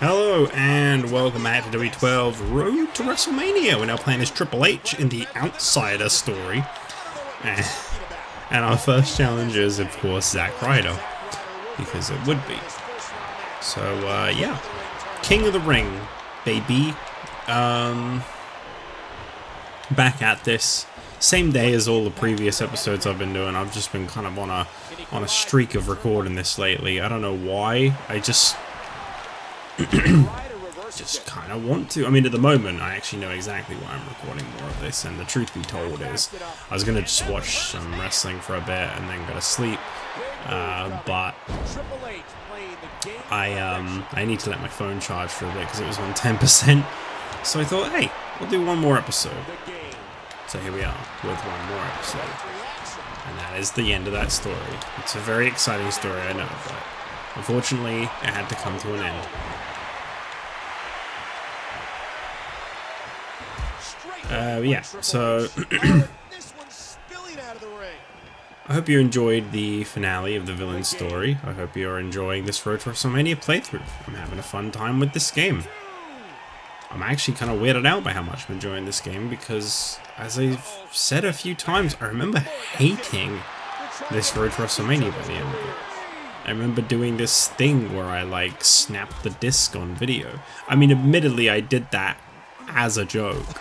Hello and welcome back to W12 Road to WrestleMania. We're now playing as Triple H in the Outsider story. And our first challenge is, of course, Zack Ryder. Because it would be. So, yeah. King of the Ring, baby. Back at this. Same day as all the previous episodes I've been doing. I've just been kind of on a streak of recording this lately. I don't know why. I just kind of want to. I mean, at the moment, I actually know exactly why I'm recording more of this, and the truth be told is, I was going to just watch some wrestling for a bit and then go to sleep, but I need to let my phone charge for a bit because it was on 10%, so I thought, hey, we'll do one more episode. So here we are, with one more episode, and that is the end of that story. It's a very exciting story, I know, but unfortunately, it had to come to an end. Yeah, so I hope you enjoyed the finale of the villain story. I hope you're enjoying this Road to WrestleMania playthrough. I'm having a fun time with this game. I'm actually kind of weirded out by how much I'm enjoying this game because, as I've said a few times, I remember hating this Road to WrestleMania by the end of it. I remember doing this thing where I, like, snapped the disc on video. I mean, admittedly, I did that as a joke.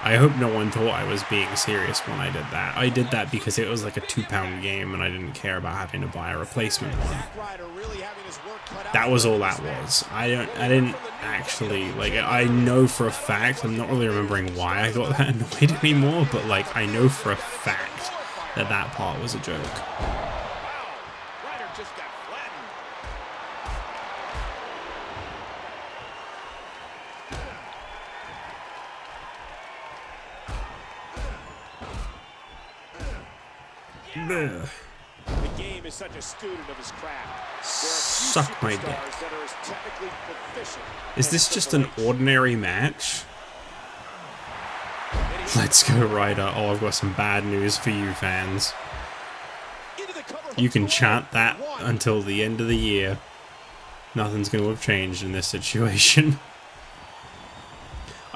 I hope no one thought I was being serious when I did that. I did that because it was like a £2 game and I didn't care about having to buy a replacement one. That was all that was. I didn't actually, like, I know for a fact, I'm not really remembering why I got that annoyed anymore, but like, I know for a fact that that part was a joke. The game is such a student of his craft. Suck my dick. Is this just an ordinary match? Let's go, Ryder. Oh, I've got some bad news for you fans. You can chant that until the end of the year. Nothing's going to have changed in this situation.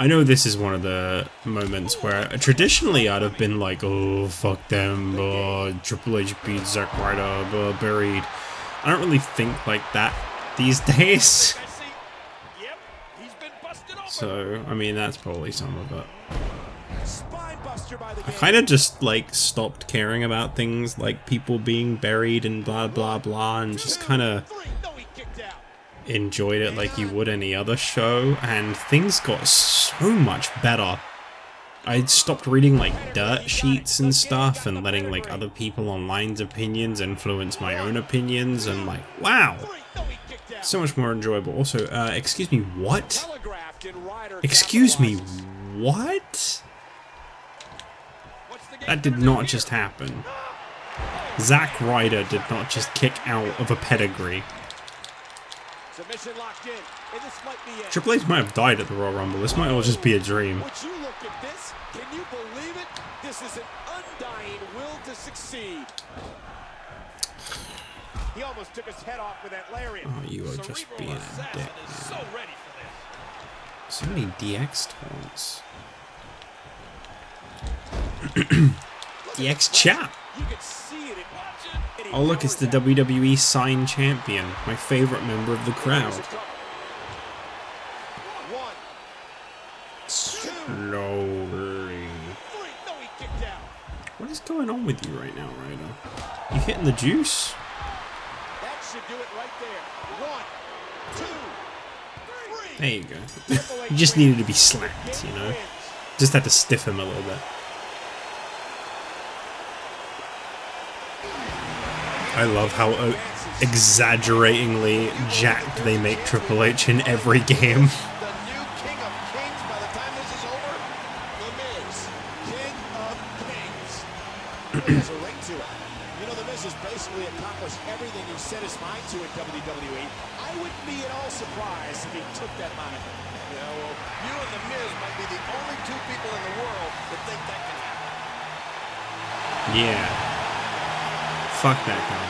I know this is one of the moments where traditionally I'd have been like, oh, fuck them, Triple H beat Zack Ryder, buried. I don't really think like that these days. So, I mean, that's probably some of it. I kind of just, like, stopped caring about things like people being buried and blah, blah, blah, and just kind of enjoyed it like you would any other show, and things got so much better. I stopped reading like dirt sheets and stuff and letting like other people online's opinions influence my own opinions, and like, wow, so much more enjoyable. Also, excuse me, what? Excuse me, what? That did not just happen. Zack Ryder did not just kick out of a pedigree. Triple H might have died at the Royal Rumble. This might all just be a dream. Would you look at this? Can you believe it? This is an undying will to succeed. He almost took his head off with that lariat. Oh, you are just being a dick. So many DX taunts. DX chap. Oh look, it's the WWE signed champion, my favorite member of the crowd. Slowly. What is going on with you right now, Ryder? You hitting the juice? That should do it right there. 1, 2, 3. There you go. You just needed to be slapped, you know? Just had to stiff him a little bit. I love how exaggeratingly jacked they make Triple H in every game. The new king of kings by the time this is over. The Miz, king of kings. There's a ring to it. You know, the Miz has basically accomplished everything he set his mind to in WWE. I wouldn't be at all surprised if he took that moniker. You know, well, you and the Miz might be the only two people in the world that think that can happen. Yeah. Fuck that guy.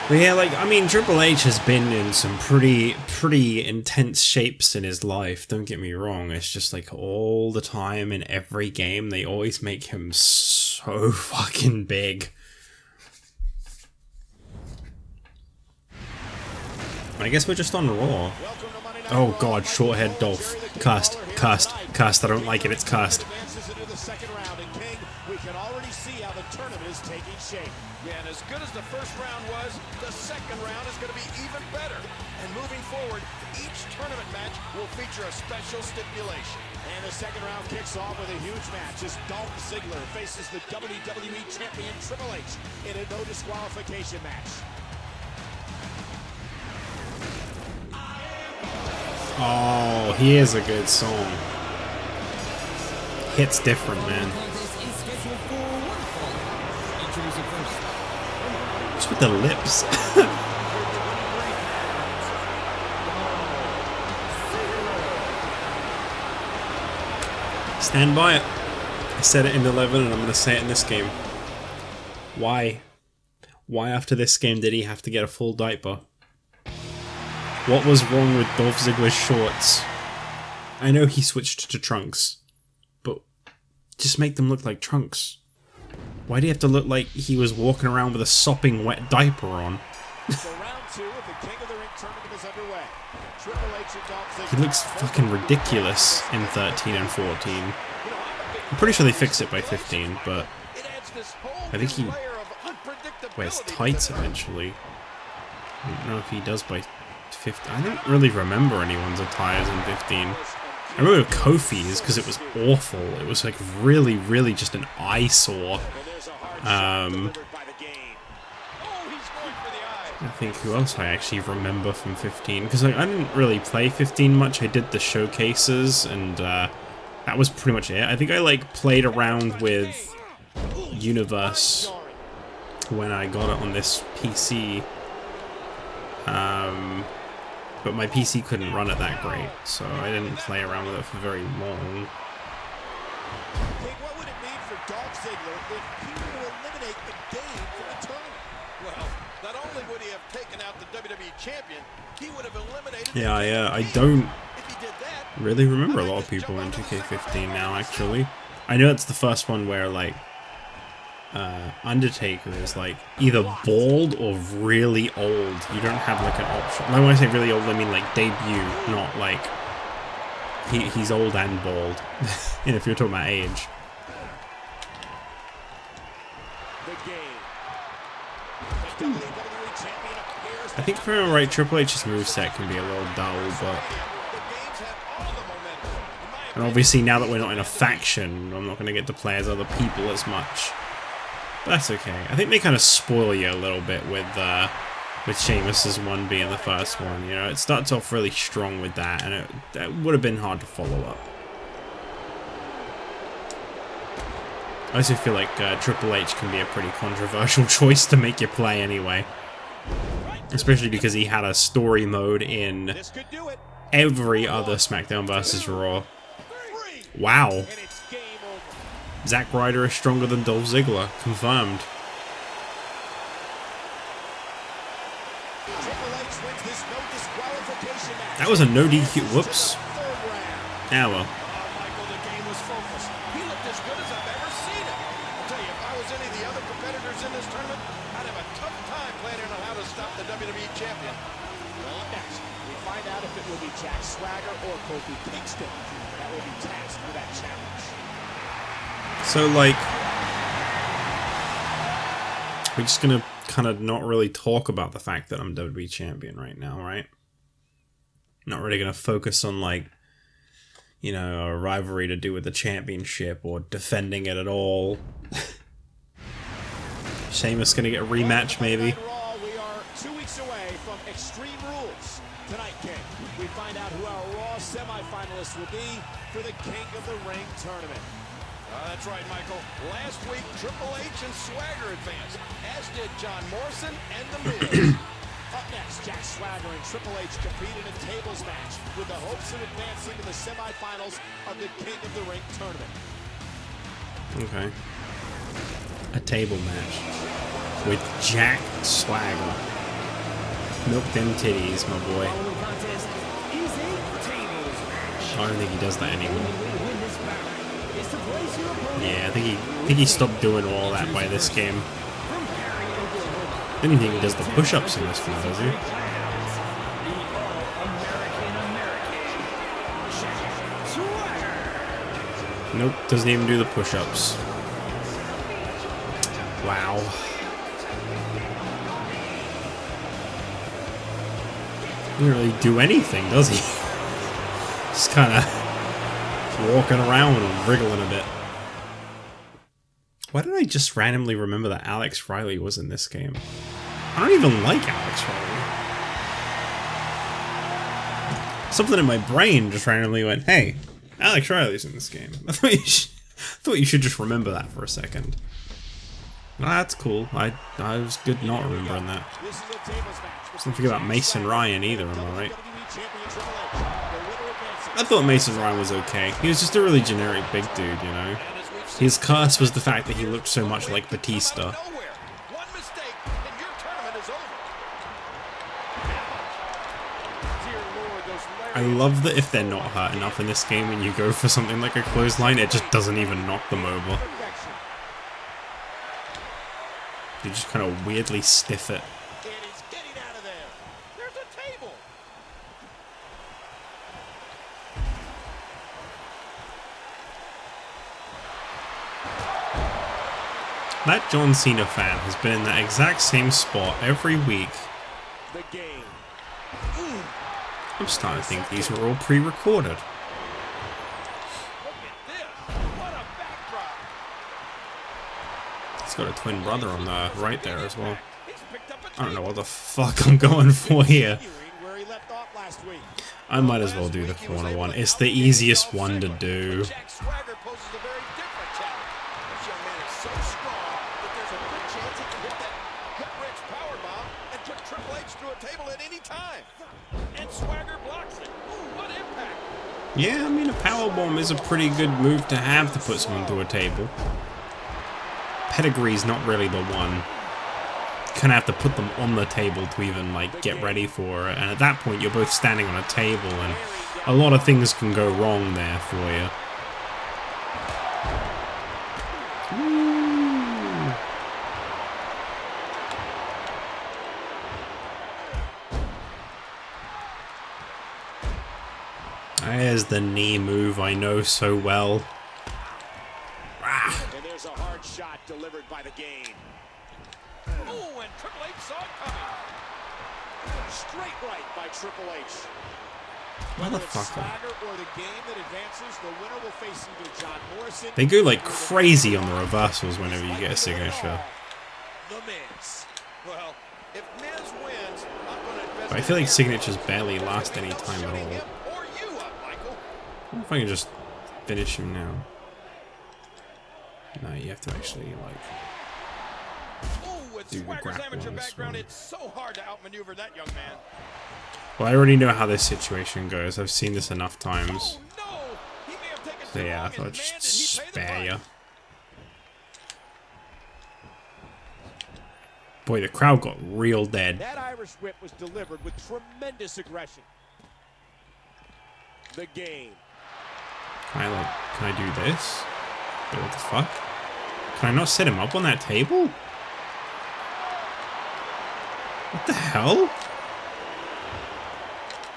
But yeah, like, I mean, Triple H has been in some pretty intense shapes in his life, don't get me wrong. It's just like all the time in every game, they always make him so fucking big. I guess we're just on Raw. Oh god, short head Dolph. Cursed, cursed, cursed. I don't like it, it's cursed. We can already see how the tournament is taking shape. Yeah, and as good as the first round was, the second round is going to be even better. And moving forward, each tournament match will feature a special stipulation. And the second round kicks off with a huge match as Dolph Ziggler faces the WWE Champion Triple H in a no disqualification match. Oh, here's a good song. Hits different, man. Just with the lips. Stand by it. I said it in 11 and I'm going to say it in this game. Why? Why after this game did he have to get a full diaper? What was wrong with Dolph Ziggler's shorts? I know he switched to trunks, but just make them look like trunks. Why do you have to look like he was walking around with a sopping wet diaper on? So round 2 of the King of the Ring tournament is underway. Triple H and Dolph Ziggler. He looks fucking ridiculous in 13 and 14. I'm pretty sure they fix it by 15, but I think he wears tights eventually. I don't know if he does by 15. I don't really remember anyone's attires in 15. I remember Kofi's because it was awful. It was like really just an eyesore. I think who else I actually remember from 15, because I didn't really play 15 much. I did the showcases and that was pretty much it. I think I like played around with Universe when I got it on this PC, but my PC couldn't run it that great, so I didn't play around with it for very long. What would it mean for Dolph Ziggler if he were to eliminate the game from the tournament? Well, not only would he have taken out the WWE champion, he would have eliminated. Yeah, I don't really remember a lot of people in 2K15 now, actually. I know it's the first one where, like, Undertaker is, like, either bald or really old. You don't have, like, an option. When I say really old, I mean, like, debut, not, like, he's old and bald. You know, if you're talking about age. I think if I remember right, Triple H's moveset can be a little dull, but... And obviously, now that we're not in a faction, I'm not going to get to play as other people as much. But that's okay. I think they kind of spoil you a little bit with Sheamus's one being the first one. You know, it starts off really strong with that, and that would have been hard to follow up. I also feel like Triple H can be a pretty controversial choice to make you play anyway. Especially because he had a story mode in every other SmackDown vs. Raw. Wow. Zack Ryder is stronger than Dolph Ziggler. Confirmed. That was a no DQ. Whoops. Ah, well. Jack Swagger or Kofi Kingston that will be tasked with that challenge. So, like, we're just gonna kind of not really talk about the fact that I'm WWE champion right now, right? Not really gonna focus on, like, you know, a rivalry to do with the championship or defending it at all. Sheamus gonna get a rematch, maybe. We are 2 weeks away from Extreme Rules. Tonight, King, we find out who our Raw semifinalists will be for the King of the Ring tournament. That's right, Michael. Last week, Triple H and Swagger advanced, as did John Morrison and The Miz. Up next, Jack Swagger and Triple H compete in a tables match with the hopes of advancing to the semifinals of the King of the Ring tournament. Okay. A table match with Jack Swagger. Milk them titties, my boy. I don't think he does that anymore. Yeah, I think he stopped doing all that by this game. I don't even think he does the push-ups in this one, does he? Nope, doesn't even do the push-ups. Wow. Doesn't really do anything, does he? Just kind of walking around and wriggling a bit. Why did I just randomly remember that Alex Riley was in this game? I don't even like Alex Riley. Something in my brain just randomly went, hey, Alex Riley's in this game. I thought you should just remember that for a second. Well, that's cool. I was good not remembering that. Don't forget about Mason Ryan either, am I right? I thought Mason Ryan was okay. He was just a really generic big dude, you know? His curse was the fact that he looked so much like Batista. I love that if they're not hurt enough in this game and you go for something like a clothesline, it just doesn't even knock them over. You just kind of weirdly stiff it. That John Cena fan has been in that exact same spot every week. I'm starting to think these were all pre-recorded. He's got a twin brother on the right there as well. I don't know what the fuck I'm going for here. I might as well do the corner one. It's the easiest one to do. Yeah, I mean, a powerbomb is a pretty good move to have to put someone through a table. Pedigree's not really the one. Kind of have to put them on the table to even, like, get ready for it. And at that point, you're both standing on a table, and a lot of things can go wrong there for you. There's the knee move I know so well. And there's a hard shot delivered by the game. Oh, and Triple H saw it coming. Straight right by Triple H. Motherfucker. Or the game that advances, the winner will face either John Morrison. They go like crazy on the reversals whenever you get a signature. The Miz. Well, if Miz wins, I'm going to I feel like signatures barely last any time at all. I wonder if I can just finish him now. No, you have to actually, like, do the grapple. It's so hard to outmaneuver that young man. Well, I already know how this situation goes. I've seen this enough times. So yeah, I thought I'd just spare you. Boy, the crowd got real dead. That Irish whip was delivered with tremendous aggression. The game. Can I do this? Wait, what the fuck? Can I not set him up on that table? What the hell?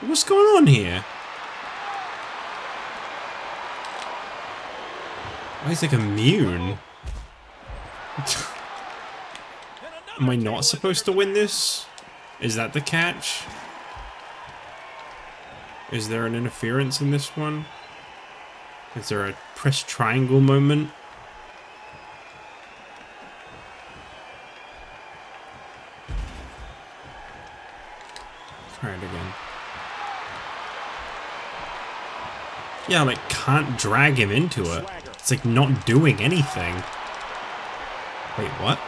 What's going on here? Why is he like immune? Am I not supposed to win this? Is that the catch? Is there an interference in this one? Is there a press triangle moment? Try it again. Yeah, like, can't drag him into it. It's like not doing anything. Wait, what?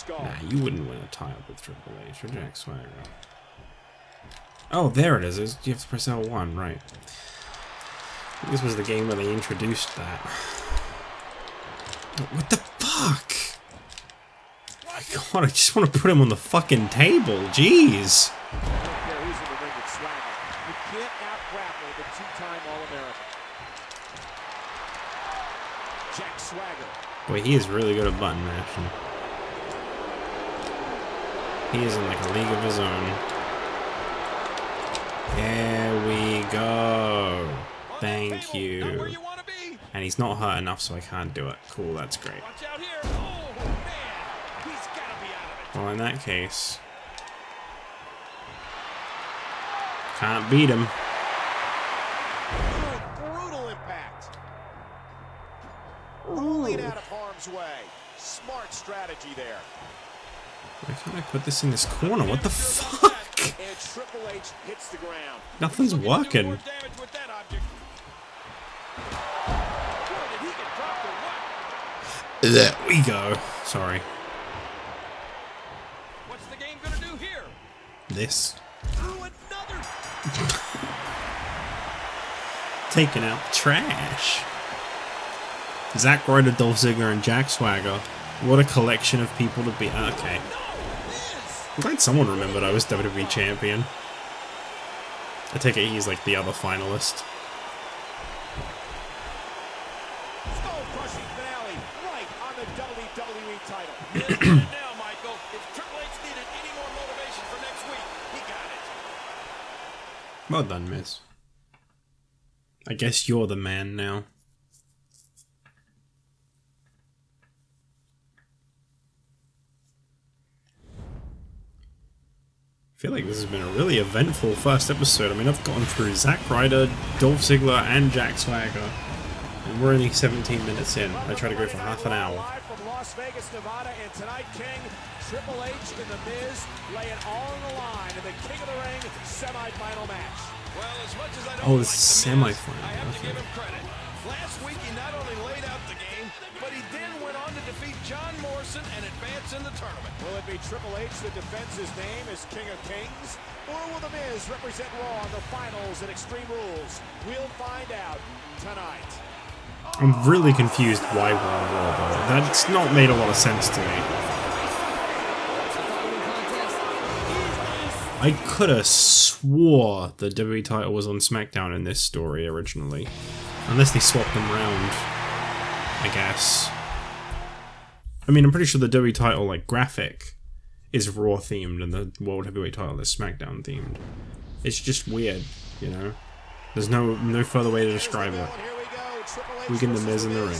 Nah, you wouldn't win a tie-up with Triple H or Jack Swagger. Oh, there it is. You have to press L1, right. This was the game where they introduced that. What the fuck? god, I just want to put him on the fucking table. Jeez. Boy, he is really good at button mashing. He is in like a league of his own. There we go. Thank you. And he's not hurt enough, so I can't do it. Cool, that's great. Well, in that case, can't beat him. Brutal impact. Rolling out of harm's way. Smart strategy there. Why can't I put this in this corner? What the fuck? And Triple H hits the ground. Nothing's working. There we go. Sorry. What's the game gonna do here? This. Through another. Taking out the trash. Zack Ryder, Dolph Ziggler, and Jack Swagger. What a collection of people to be. Okay. I'm glad someone remembered I was WWE champion. I take it he's like the other finalist. Skull-crushing finale right on the WWE title. Yes, right now, Michael. If Triple H needed any more motivation for next week, he got it. Well done, Miz. I guess you're the man now. I feel like this has been a really eventful first episode. I mean, I've gone through Zack Ryder, Dolph Ziggler, and Jack Swagger. And we're only 17 minutes in. I try to go for half an hour. Live from Las Vegas, Nevada, and tonight, King, Triple H and The Miz lay it all on the line in the King of the Ring semi-final match. Well, as much as I don't It's semi-final. I have to give him credit. Last week, he not only laid out the game, but he then went on to defeat John Morrison and advance in the tournament. Will it be Triple H that defends his name as King of Kings? Or will The Miz represent Raw in the finals at Extreme Rules? We'll find out tonight. I'm really confused why we're on Raw, though. That's not made a lot of sense to me. I could have swore the WWE title was on SmackDown in this story originally. Unless they swapped them around, I guess. I mean, I'm pretty sure the WWE title, like, graphic is Raw themed and the World Heavyweight title is SmackDown themed. It's just weird, you know? There's no further way to describe it. We get The Miz in the ring.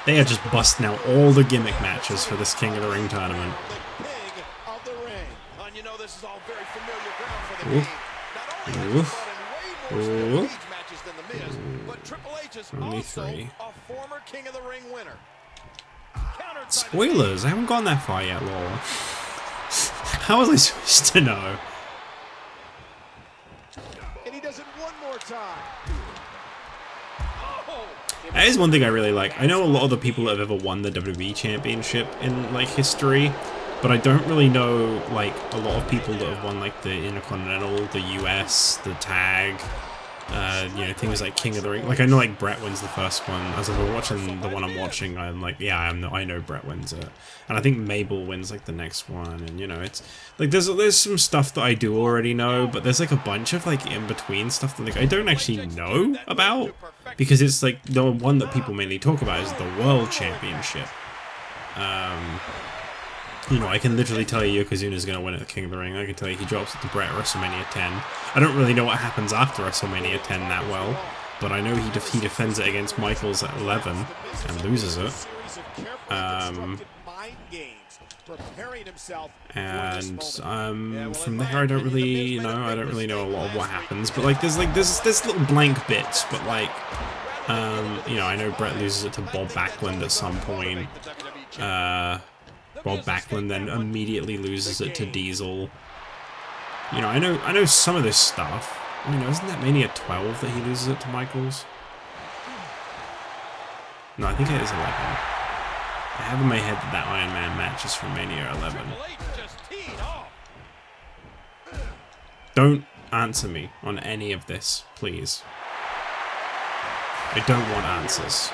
They are just busting out all the gimmick matches for this King of the Ring tournament. Ooh. Only 3. Spoilers! I haven't gone that far yet, lol. How was I supposed to know? And he does it one more time. That is one thing I really like. I know a lot of the people that have ever won the WWE Championship in, like, history, but I don't really know, like, a lot of people that have won, like, the Intercontinental, the US, the Tag, you know, things like King of the Ring. Like, I know, like, Brett wins the first one. As I've been watching the one I'm watching, I'm like, yeah, I know Brett wins it. And I think Mabel wins, like, the next one. And, you know, it's, like, there's some stuff that I do already know, but there's, like, a bunch of, like, in-between stuff that, like, I don't actually know about. Because it's, like, the one that people mainly talk about is the World Championship. You know, I can literally tell you Yokozuna's going to win at the King of the Ring. I can tell you he drops it to Brett at WrestleMania 10. I don't really know what happens after WrestleMania 10 that well, but I know he defends it against Michaels at 11 and loses it. And from there I don't really know a lot of what happens. But like there's little blank bits. But like you know, I know Brett loses it to Bob Backlund at some point. Bob Backlund then immediately loses it to Diesel. You know, I know some of this stuff. You know, isn't that Mania 12 that he loses it to Michaels? No, I think it is 11. I have in my head that Iron Man match is from Mania 11. Don't answer me on any of this, please. I don't want answers.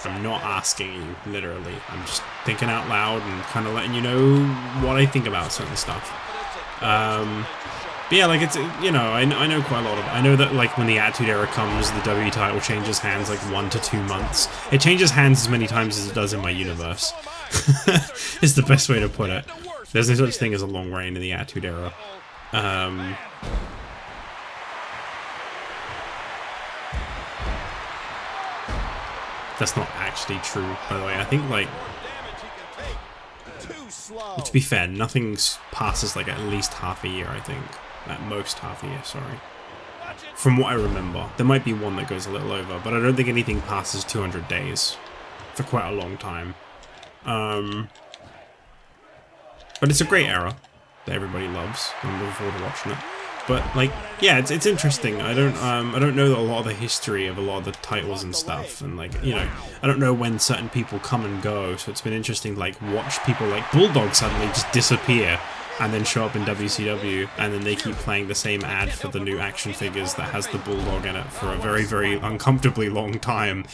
I'm not asking you, literally. I'm just thinking out loud and kind of letting you know what I think about certain stuff. But yeah, like, it's, you know, I know quite a lot of it. I know that, like, when the Attitude Era comes, the WWE title changes hands, like, 1 to 2 months. It changes hands as many times as it does in my universe. Is the best way to put it. There's no such thing as a long reign in the Attitude Era. That's not actually true, by the way. I think, like, to be fair, nothing passes, like, at least half a year, I think. At most half a year, sorry. From what I remember. There might be one that goes a little over, but I don't think anything passes 200 days for quite a long time. But it's a great era that everybody loves. I'm looking forward to watching it. But, like, yeah, it's interesting. I don't know a lot of the history of a lot of the titles and stuff, and, like, you know, I don't know when certain people come and go, so it's been interesting to, like, watch people like Bulldog suddenly just disappear and then show up in WCW, and then they keep playing the same ad for the new action figures that has the Bulldog in it for a very, very uncomfortably long time.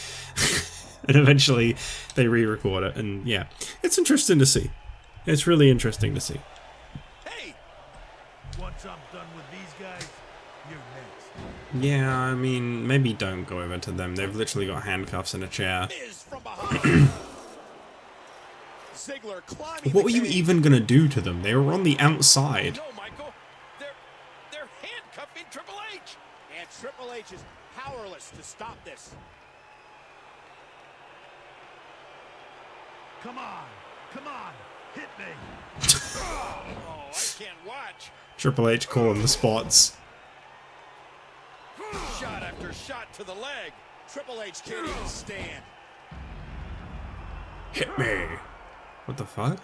And eventually they re-record it, and yeah, it's interesting to see. It's really interesting to see. Once I'm done with these guys, you're next. Yeah, I mean, maybe don't go over to them. They've literally got handcuffs and a chair. What were you even gonna do to them? They were on the outside. No, Michael. They're handcuffing Triple H. And Triple H is powerless to stop this. Come on, hit me. Oh, I can't watch. Triple H calling the spots. Shot after shot to the leg. Triple H can't even stand. Hit me. What the fuck?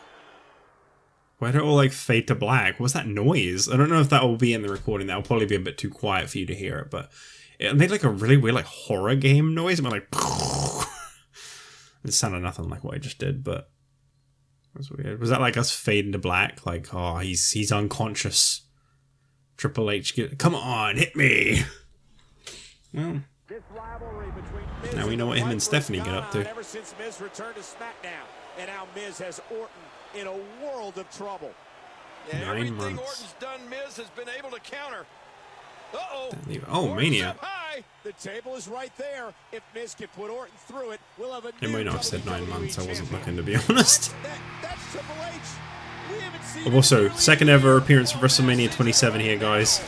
Why did it all, like, fade to black? What was that noise? I don't know if that will be in the recording. That'll probably be a bit too quiet for you to hear it, but it made, like, a really weird, like, horror game noise. It went, like, it sounded nothing like what I just did, but that's weird. Was that, like, us fading to black? Like, oh, he's unconscious. Triple H, come on, hit me. Well, now we know what him and Stephanie get up to. Ever since Miz returned to SmackDown, and now Miz has Orton in a world of trouble. Yeah, 9 everything months. Orton's done, Miz has been able to counter. Uh-oh. Oh, Mania. The table is right there. If Miz can put Orton through it, we'll have a They new might not have said 9 WWE months. I wasn't champion. looking, to be honest. That's Triple H. We haven't seen Also, WWE second ever appearance of WrestleMania 27 here, guys.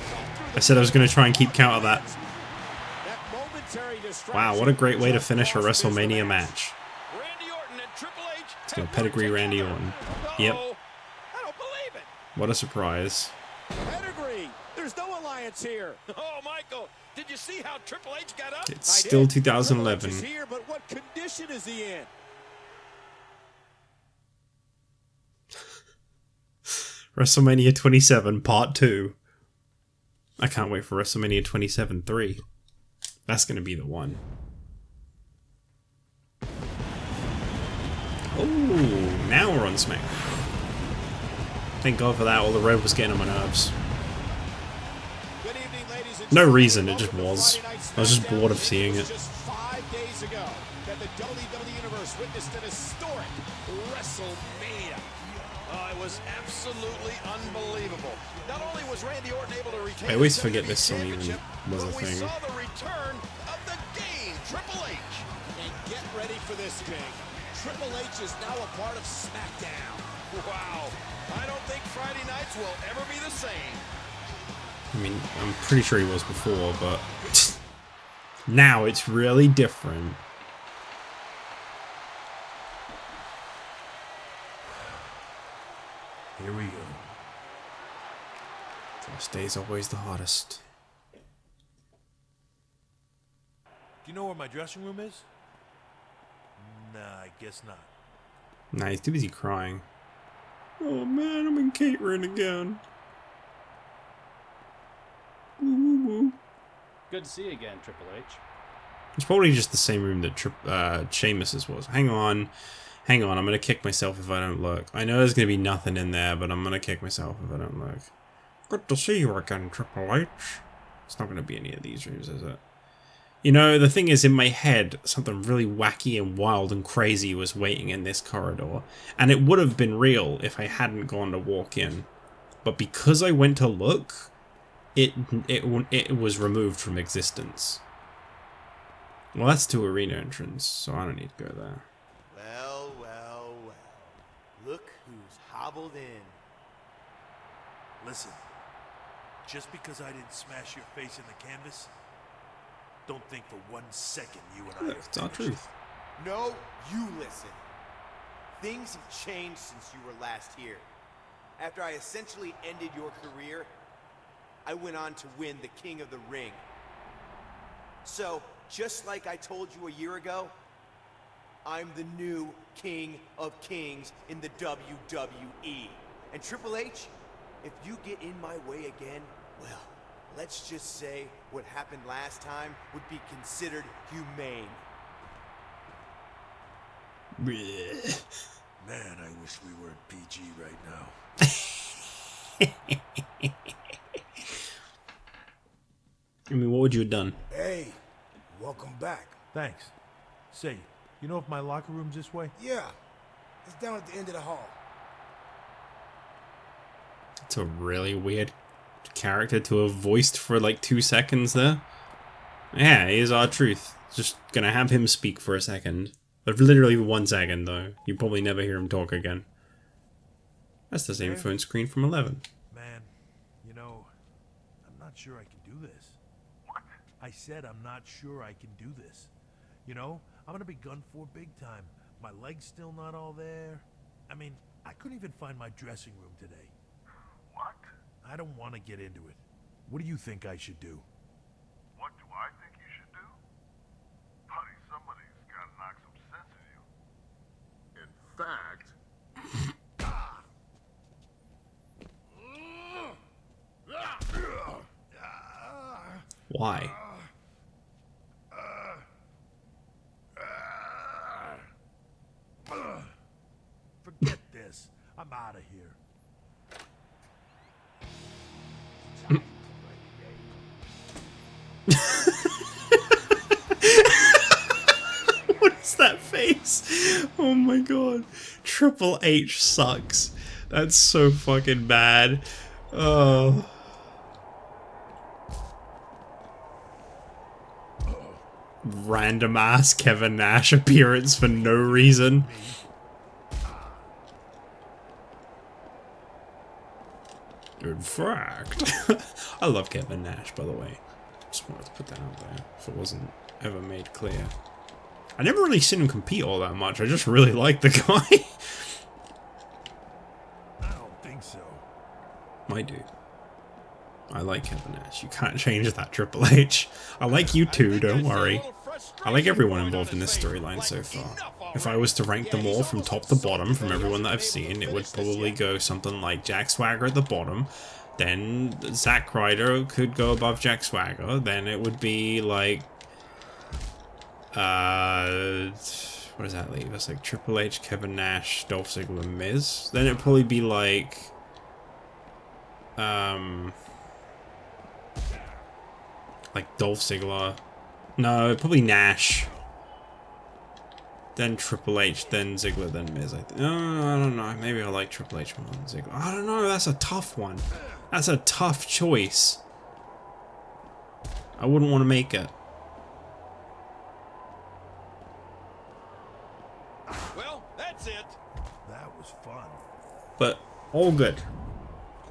I said I was going to try and keep count of that. Wow, what a great way to finish a WrestleMania match. Randy Orton and Triple H. Let's go pedigree Randy Orton. Yep. I don't believe it. What a surprise. Pedigree. There's no alliance here. Oh, Michael, did you see how Triple H got up? It's still 2011. Triple H is here, but what condition is he in? WrestleMania 27 Part 2. I can't wait for WrestleMania 27 3. That's going to be the one. Oh, now we're on SmackDown. Thank God for that. All the red was getting on my nerves. Good evening, ladies and No gentlemen. reason, it just was. I was just bored of seeing it. Just 5 days ago that the WWE Universe witnessed an historic WrestleMania. It was absolutely unbelievable. Not only was Randy Orton able to retain I always the forget WWE this song even Championship, was a but we thing. saw the return of the Game, Triple H. And get ready for this, King. Triple H is now a part of SmackDown. Wow. I don't think Friday nights will ever be the same. I mean, I'm pretty sure he was before, but now it's really different. Here we go. First day's always the hardest. Do you know where my dressing room is? Nah, I guess not. Nah, he's too busy crying. Oh man, I'm in catering again. Woo, woo, woo. Good to see you again, Triple H. It's probably just the same room that Sheamus's was. Hang on. I'm gonna kick myself if I don't look. I know there's gonna be nothing in there, but I'm gonna kick myself if I don't look. Good to see you again, Triple H. It's not gonna be any of these rooms, is it? You know, the thing is, in my head, something really wacky and wild and crazy was waiting in this corridor. And it would have been real if I hadn't gone to walk in. But because I went to look, it was removed from existence. Well, that's to arena entrance, so I don't need to go there. Well, well, well. Look who's hobbled in. Listen, just because I didn't smash your face in the canvas, don't think for 1 second you and I are It's our finished. truth. No, you listen. Things have changed since you were last here. After I essentially ended your career, I went on to win the King of the Ring. So, just like I told you a year ago, I'm the new King of Kings in the WWE. And Triple H, if you get in my way again, well, let's just say what happened last time would be considered humane. Bleh. Man, I wish we were at PG right now. I mean, what would you have done? Hey, welcome back. Thanks. Say, you know if my locker room's this way? Yeah, it's down at the end of the hall. It's a really weird character to have voiced for like 2 seconds there. Yeah, here's our truth. Just gonna have him speak for a second. But literally 1 second though. You probably never hear him talk again. That's the same phone screen from 11. Man, you know, I'm not sure I can do this. What? I said I'm not sure I can do this. You know, I'm gonna be gunned for big time. My leg's still not all there. I mean, I couldn't even find my dressing room today. What? I don't want to get into it. What do you think I should do? What do I think you should do? Buddy, somebody's got to knock some sense in you. In fact... Why? Forget this. I'm out of here. What is that face? Oh my god. Triple H sucks. That's so fucking bad. Oh. Random ass Kevin Nash appearance for no reason. In fact, I love Kevin Nash, by the way. Just wanted to put that out there if it wasn't ever made clear. I never really seen him compete all that much. I just really like the guy. I don't think so. My dude. I like Kevin Nash. You can't change that, Triple H. I like you too, don't worry. I like everyone involved in this storyline so far. If I was to rank them all from top to bottom from everyone that I've seen, it would probably go something like Jack Swagger at the bottom, then Zack Ryder could go above Jack Swagger, then it would be like... what does that leave? That's like Triple H, Kevin Nash, Dolph Ziggler, and Miz. Then it'd probably be like... like Dolph Ziggler. No, probably Nash. Then Triple H, then Ziggler, then Miz. I don't know. Maybe I like Triple H more than Ziggler. I don't know. That's a tough one. That's a tough choice. I wouldn't want to make it. Well, that's it. That was fun. But all good.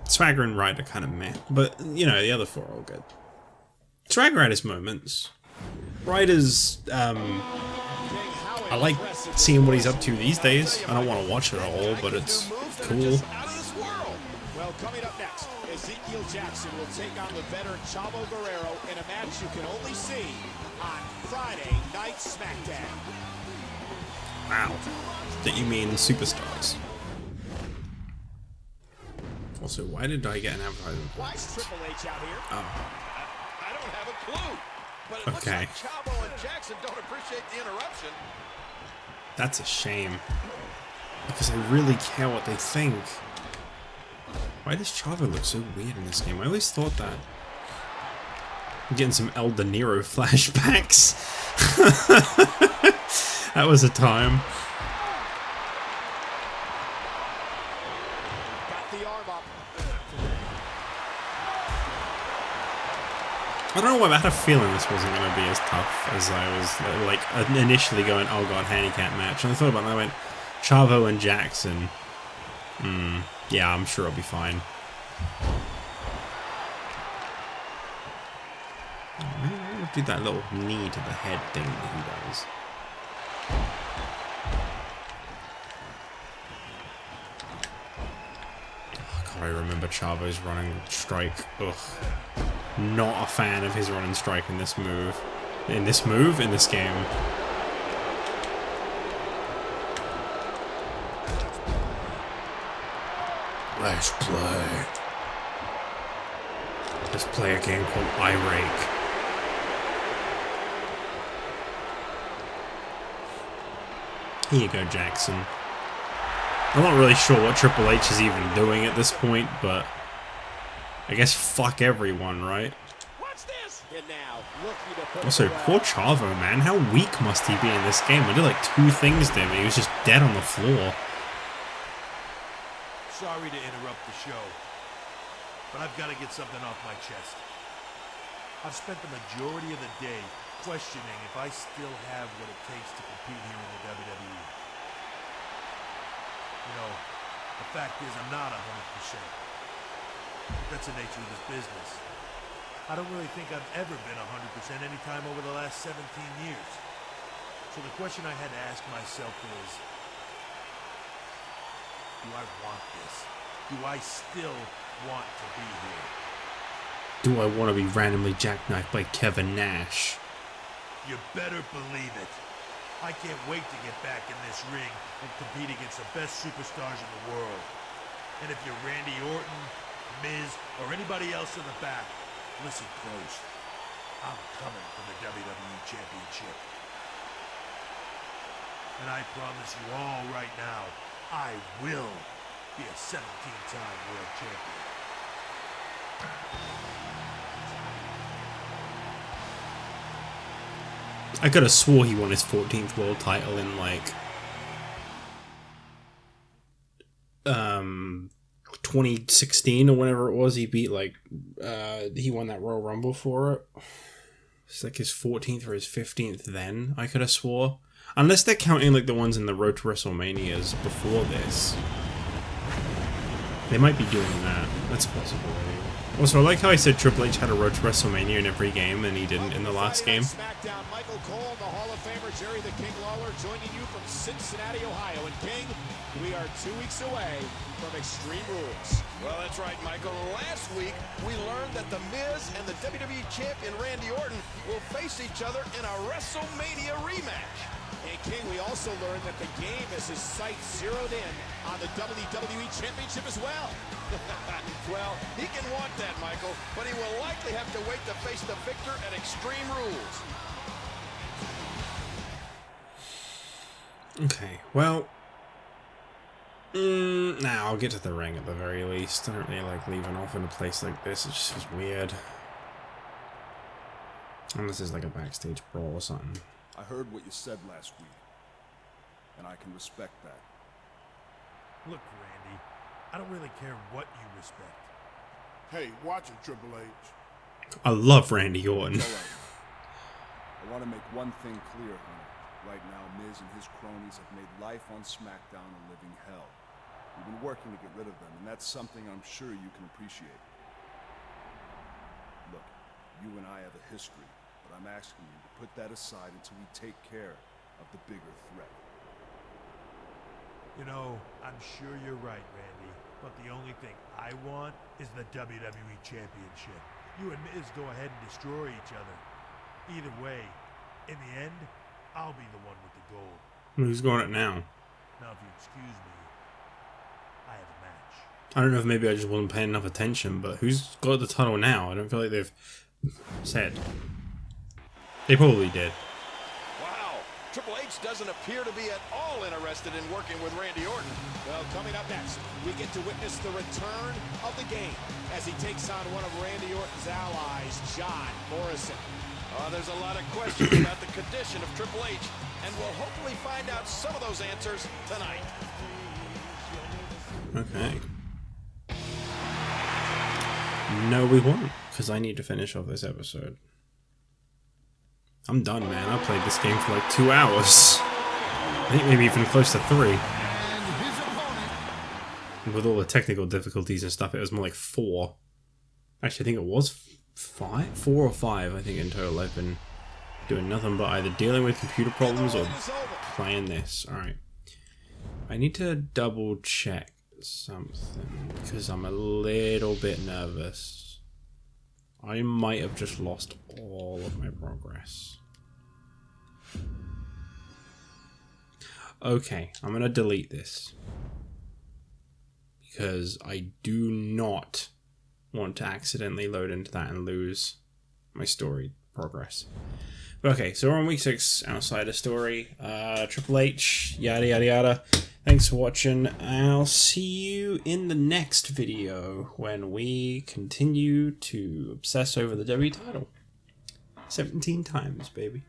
Swagger and Ryder kind of meh. But, you know, the other four are all good. Swagger had his moments. Ryder's, I like seeing what he's up to these days. I don't want to watch it at all, but it's cool. Well, coming up next, Ezekiel Jackson will take on the veteran Chavo Guerrero in a match you can only see on Friday Night SmackDown. Wow. That you mean superstars. Also, why did I get an advertisement? Why is Triple H out here? Oh. I don't have a clue. But it looks Okay. like Chavo and Jackson don't appreciate the interruption. That's a shame. Because I really care what they think. Why does Chavo look so weird in this game? I always thought that. Getting some El De Niro flashbacks. That was a time. Got the arm up. I don't know why, I had a feeling this wasn't going to be as tough as I was like initially going, oh god, handicap match. And I thought about it and I went, Chavo and Jackson. Yeah, I'm sure I'll be fine. Do that little knee to the head thing that he does. Oh, God, I remember Chavo's running strike. Ugh. Not a fan of his running strike in this move. In this game. Let's play. Let's play a game called I-Rake. Here you go, Jackson. I'm not really sure what Triple H is even doing at this point, but I guess fuck everyone, right? Watch this. And now, looking to put Also, it away. poor Chavo, man. How weak must he be in this game? I did like 2 things to him and he was just dead on the floor. Sorry to interrupt the show, but I've got to get something off my chest. I've spent the majority of the day questioning if I still have what it takes to compete here in the WWE. You know, the fact is I'm not 100%. That's the nature of this business. I don't really think I've ever been 100% any time over the last 17 years. So the question I had to ask myself is, do I want this? Do I still want to be here? Do I want to be randomly jackknifed by Kevin Nash? You better believe it. I can't wait to get back in this ring and compete against the best superstars in the world. And if you're Randy Orton, Miz, or anybody else in the back, listen close. I'm coming for the WWE Championship. And I promise you all right now, I will be a 17-time world champion. I could have swore he won his 14th world title in like 2016 or whenever it was. He beat like he won that Royal Rumble for it. It's like his 14th or his 15th then, I could have swore. Unless they're counting like the ones in the Road to WrestleManias before this. They might be doing that. That's a possibility. Also, I like how I said Triple H had a Road to WrestleMania in every game and he didn't in the last game. SmackDown, Michael Cole and the Hall of Famer Jerry the King Lawler joining you from Cincinnati, Ohio. And King, we are 2 weeks away from Extreme Rules. Well, that's right, Michael. Last week, we learned that The Miz and the WWE Champion Randy Orton will face each other in a WrestleMania rematch. And King, we also learned that the game has his sights zeroed in on the WWE Championship as well. Well, he can want that, Michael, but he will likely have to wait to face the victor at Extreme Rules. Okay, well... Nah, I'll get to the ring at the very least. I don't really like leaving off in a place like this. It just feels weird. Unless it's like a backstage brawl or something. I heard what you said last week, and I can respect that. Look, Randy, I don't really care what you respect. Hey, watch it, Triple H. I love Randy Orton. All right. I want to make one thing clear, Hunter. Right now, Miz and his cronies have made life on SmackDown a living hell. We've been working to get rid of them, and that's something I'm sure you can appreciate. Look, you and I have a history, but I'm asking you to put that aside until we take care of the bigger threat. You know, I'm sure you're right, Randy, but the only thing I want is the WWE Championship. You and Miz go ahead and destroy each other. Either way, in the end, I'll be the one with the gold. Who's going it now? Now, if you excuse me, I have a match. I don't know if maybe I just wasn't paying enough attention, but who's got the title now? I don't feel like they've said. They probably did. Wow, Triple H doesn't appear to be at all interested in working with Randy Orton. Well, coming up next, we get to witness the return of the game as he takes on one of Randy Orton's allies, John Morrison. There's a lot of questions about the condition of Triple H, and we'll hopefully find out some of those answers tonight. Okay. No, we won't, because I need to finish off this episode. I'm done, man. I played this game for like 2 hours. I think maybe even close to 3. With all the technical difficulties and stuff, it was more like 4. Actually, I think it was 5? 4 or 5, I think, in total. I've been doing nothing but either dealing with computer problems or playing this. Alright. I need to double check something, because I'm a little bit nervous. I might have just lost all of my progress. Okay, I'm gonna delete this, because I do not want to accidentally load into that and lose my story progress. But okay, so we're on week 6, outside of story. Triple H, yada yada yada. Thanks for watching. I'll see you in the next video when we continue to obsess over the W title. 17 times, baby.